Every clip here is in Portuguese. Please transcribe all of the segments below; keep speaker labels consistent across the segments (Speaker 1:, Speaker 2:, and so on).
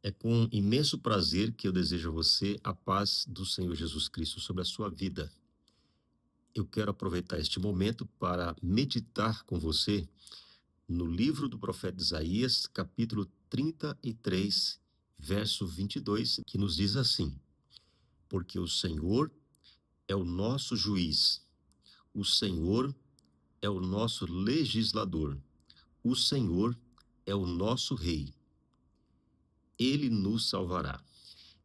Speaker 1: É com imenso prazer que eu desejo a você a paz do Senhor Jesus Cristo sobre a sua vida. Eu quero aproveitar este momento para meditar com você no livro do profeta Isaías, capítulo 33, verso 22, que nos diz assim: Porque o Senhor é o nosso juiz, o Senhor é o nosso legislador, o Senhor é o nosso rei. Ele nos salvará.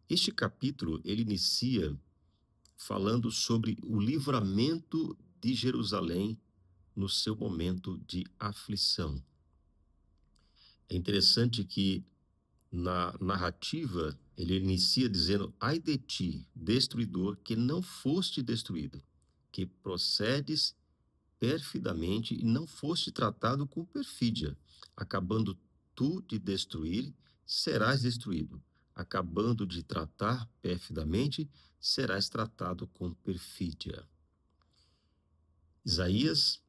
Speaker 1: Este capítulo, ele inicia falando sobre o livramento de Jerusalém no seu momento de aflição. É interessante que na narrativa ele inicia dizendo: Ai de ti, destruidor, que não foste destruído, que procedes perfidamente e não foste tratado com perfídia, acabando tu de destruir, serás destruído. Acabando de tratar perfidamente, serás tratado com perfídia. Isaías,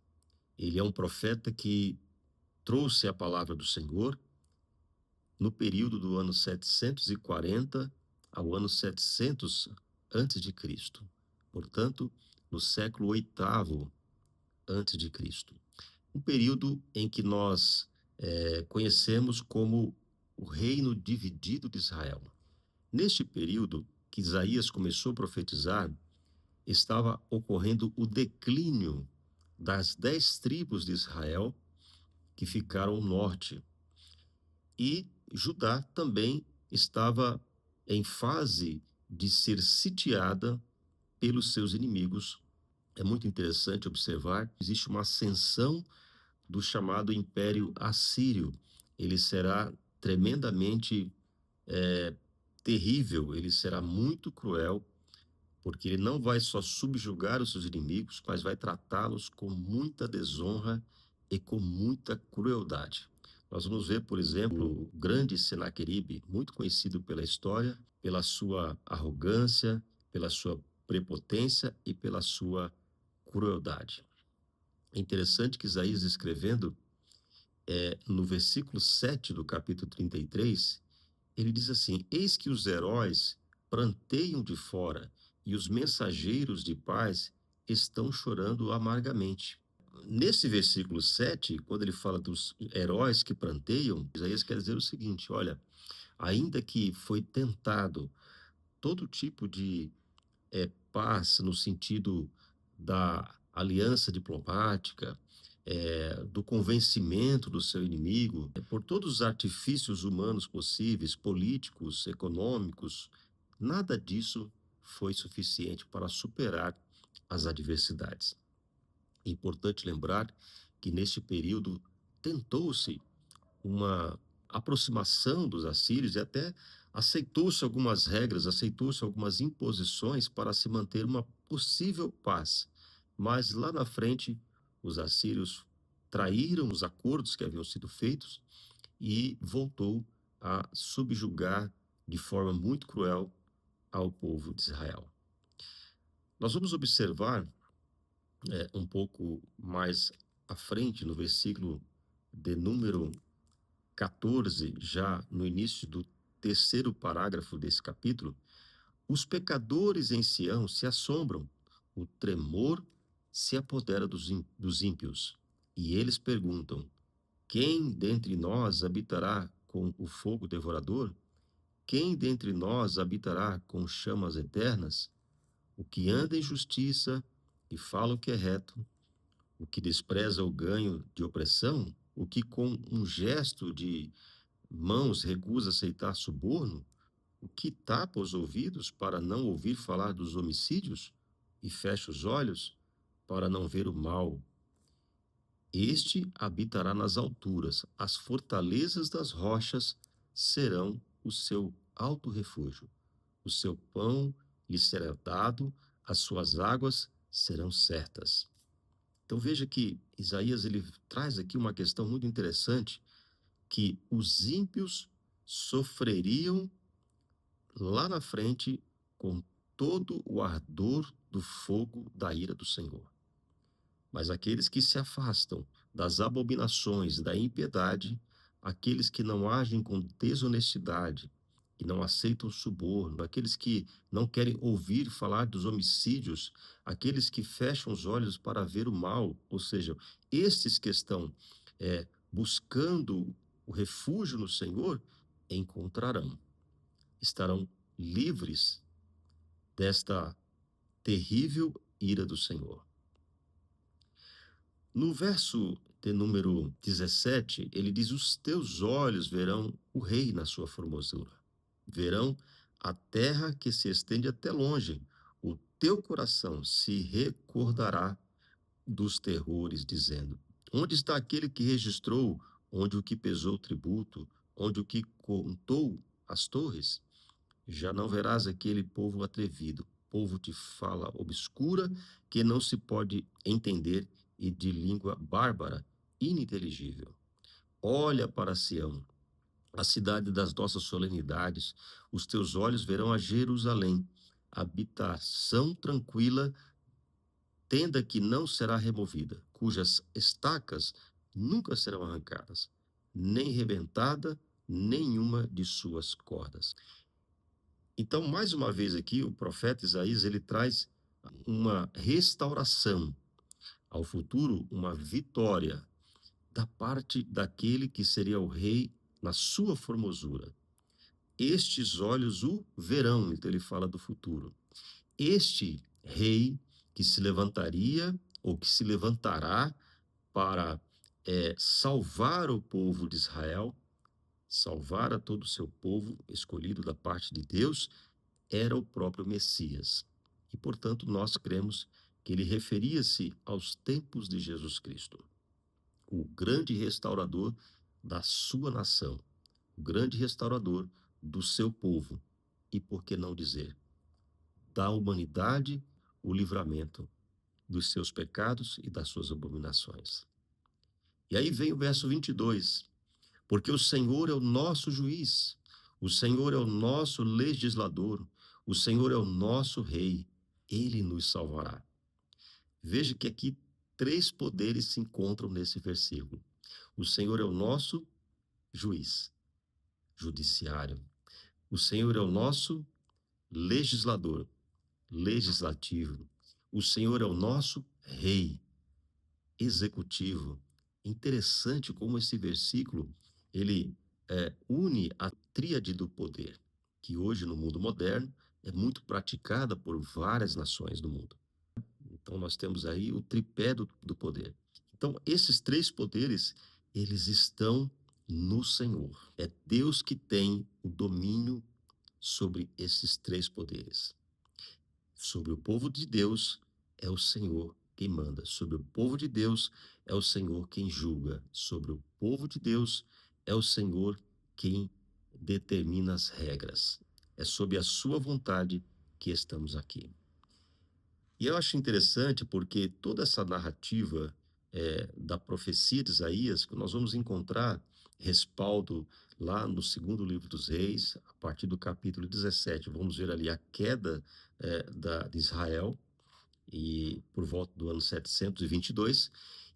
Speaker 1: ele é um profeta que trouxe a palavra do Senhor no período do ano 740 ao ano 700 antes de Cristo. Portanto, no século oitavo antes de Cristo. Um período em que nós conhecemos como o reino dividido de Israel. Neste período que Isaías começou a profetizar, estava ocorrendo o declínio das 10 tribos de Israel que ficaram ao norte. E Judá também estava em fase de ser sitiada pelos seus inimigos. É muito interessante observar que existe uma ascensão do chamado Império Assírio. Ele será tremendamente terrível, ele será muito cruel, porque ele não vai só subjugar os seus inimigos, mas vai tratá-los com muita desonra e com muita crueldade. Nós vamos ver, por exemplo, o grande Senaqueribe, muito conhecido pela história, pela sua arrogância, pela sua prepotência e pela sua crueldade. É interessante que Isaías escrevendo, no versículo 7 do capítulo 33, ele diz assim: Eis que os heróis pranteiam de fora e os mensageiros de paz estão chorando amargamente. Nesse versículo 7, quando ele fala dos heróis que pranteiam, Isaías quer dizer o seguinte: olha, ainda que foi tentado todo tipo de paz no sentido da aliança diplomática, do convencimento do seu inimigo, por todos os artifícios humanos possíveis, políticos, econômicos, nada disso foi suficiente para superar as adversidades. É importante lembrar que neste período tentou-se uma aproximação dos assírios e até aceitou-se algumas regras, aceitou-se algumas imposições para se manter uma possível paz. Mas lá na frente, os assírios traíram os acordos que haviam sido feitos e voltou a subjugar de forma muito cruel ao povo de Israel. Nós vamos observar um pouco mais à frente, no versículo de número 14, já no início do terceiro parágrafo desse capítulo: os pecadores em Sião se assombram, o tremor se apodera dos ímpios, e eles perguntam: quem dentre nós habitará com o fogo devorador? Quem dentre nós habitará com chamas eternas? O que anda em justiça e fala o que é reto, o que despreza o ganho de opressão, o que com um gesto de mãos recusa aceitar suborno, o que tapa os ouvidos para não ouvir falar dos homicídios e fecha os olhos para não ver o mal. Este habitará nas alturas, as fortalezas das rochas serão o seu alto refúgio. O seu pão lhe será dado, as suas águas serão certas. Então veja que Isaías ele traz aqui uma questão muito interessante, que os ímpios sofreriam lá na frente com todo o ardor do fogo da ira do Senhor. Mas aqueles que se afastam das abominações, da impiedade, aqueles que não agem com desonestidade, que não aceitam suborno, aqueles que não querem ouvir falar dos homicídios, aqueles que fecham os olhos para ver o mal, ou seja, estes que estão buscando o refúgio no Senhor, encontrarão, estarão livres desta terrível ira do Senhor. No verso de número 17, ele diz: Os teus olhos verão o rei na sua formosura, verão a terra que se estende até longe, o teu coração se recordará dos terrores, dizendo: Onde está aquele que registrou, onde o que pesou o tributo, onde o que contou as torres? Já não verás aquele povo atrevido, povo de fala obscura, que não se pode entender, e de língua bárbara, ininteligível. Olha para Sião, a cidade das nossas solenidades, os teus olhos verão a Jerusalém, habitação tranquila, tenda que não será removida, cujas estacas nunca serão arrancadas, nem rebentada nenhuma de suas cordas. Então, mais uma vez aqui, o profeta Isaías, ele traz uma restauração ao futuro, uma vitória da parte daquele que seria o rei na sua formosura. Estes olhos o verão, então ele fala do futuro. Este rei que se levantaria, ou que se levantará para salvar o povo de Israel, salvar a todo o seu povo escolhido da parte de Deus, era o próprio Messias. E, portanto, nós cremos que ele referia-se aos tempos de Jesus Cristo, o grande restaurador da sua nação, o grande restaurador do seu povo e, por que não dizer, da humanidade, o livramento dos seus pecados e das suas abominações. E aí vem o verso 22, porque o Senhor é o nosso juiz, o Senhor é o nosso legislador, o Senhor é o nosso rei, ele nos salvará. Veja que aqui três poderes se encontram nesse versículo. O Senhor é o nosso juiz, judiciário. O Senhor é o nosso legislador, legislativo. O Senhor é o nosso rei, executivo. Interessante como esse versículo ele une a tríade do poder, que hoje no mundo moderno é muito praticada por várias nações do mundo. Então nós temos aí o tripé do poder. Então esses três poderes, eles estão no Senhor. É Deus que tem o domínio sobre esses três poderes. Sobre o povo de Deus é o Senhor quem manda. Sobre o povo de Deus é o Senhor quem julga. Sobre o povo de Deus é o Senhor quem determina as regras. É sob a sua vontade que estamos aqui. E eu acho interessante porque toda essa narrativa da profecia de Isaías, que nós vamos encontrar respaldo lá no segundo livro dos Reis, a partir do capítulo 17, vamos ver ali a queda de Israel, e por volta do ano 722,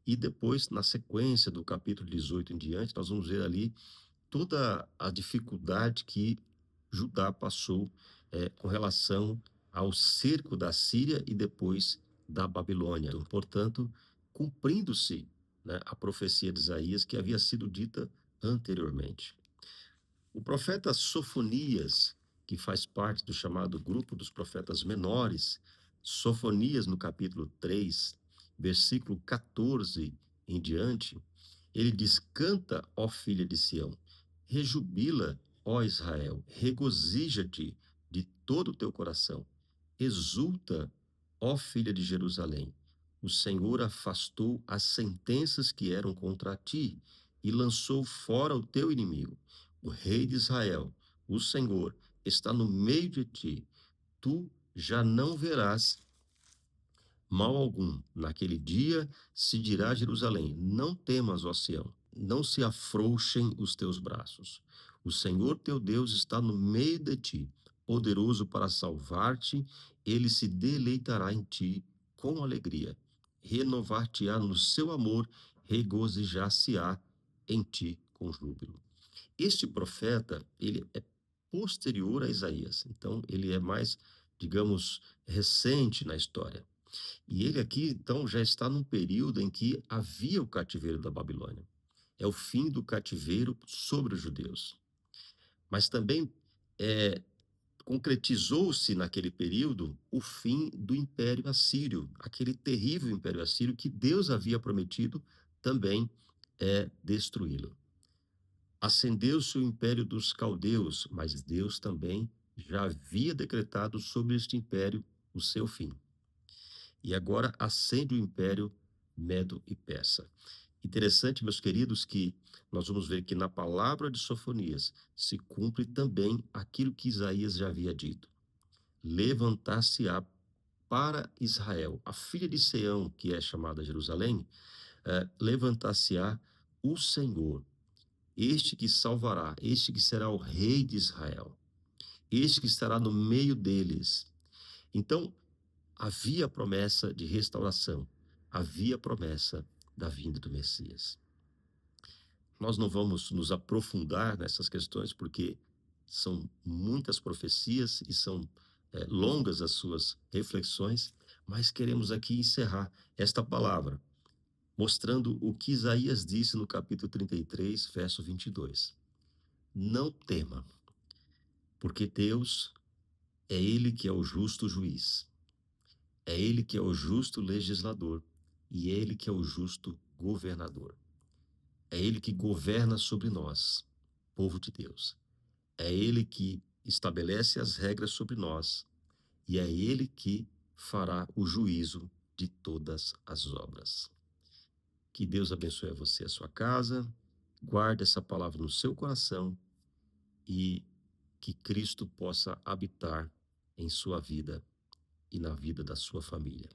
Speaker 1: e depois, na sequência do capítulo 18 em diante, nós vamos ver ali toda a dificuldade que Judá passou com relação ao cerco da Síria e depois da Babilônia. Então, portanto, cumprindo-se, né, a profecia de Isaías que havia sido dita anteriormente. O profeta Sofonias, que faz parte do chamado grupo dos profetas menores, Sofonias, no capítulo 3, versículo 14 em diante, ele diz: Canta, ó filha de Sião, rejubila, ó Israel, regozija-te de todo o teu coração, exulta, ó filha de Jerusalém. O Senhor afastou as sentenças que eram contra ti e lançou fora o teu inimigo. O rei de Israel, o Senhor, está no meio de ti. Tu já não verás mal algum. Naquele dia se dirá a Jerusalém: Não temas, ó Sião, não se afrouxem os teus braços. O Senhor teu Deus está no meio de ti, poderoso para salvar-te. Ele se deleitará em ti com alegria, renovar-te-á no seu amor, regozijar-se-á em ti com júbilo. Este profeta, ele é posterior a Isaías. Então, ele é mais, digamos, recente na história. E ele aqui, então, já está num período em que havia o cativeiro da Babilônia. É o fim do cativeiro sobre os judeus. Mas também é, concretizou-se naquele período o fim do Império Assírio, aquele terrível Império Assírio que Deus havia prometido também destruí-lo. Acendeu-se o Império dos Caldeus, mas Deus também já havia decretado sobre este império o seu fim. E agora acende o Império Medo e Persa. Interessante, meus queridos, que nós vamos ver que na palavra de Sofonias se cumpre também aquilo que Isaías já havia dito. Levantar-se-á para Israel, a filha de Sião, que é chamada Jerusalém, levantar-se-á o Senhor, este que salvará, este que será o rei de Israel, este que estará no meio deles. Então, havia promessa de restauração, havia promessa da vinda do Messias. Nós não vamos nos aprofundar nessas questões, porque são muitas profecias e são longas as suas reflexões, mas queremos aqui encerrar esta palavra, mostrando o que Isaías disse no capítulo 33, verso 22. Não tema, porque Deus é Ele que é o justo juiz, é Ele que é o justo legislador e é Ele que é o justo governador. É Ele que governa sobre nós, povo de Deus. É Ele que estabelece as regras sobre nós e é Ele que fará o juízo de todas as obras. Que Deus abençoe a você e a sua casa, guarde essa palavra no seu coração e que Cristo possa habitar em sua vida e na vida da sua família.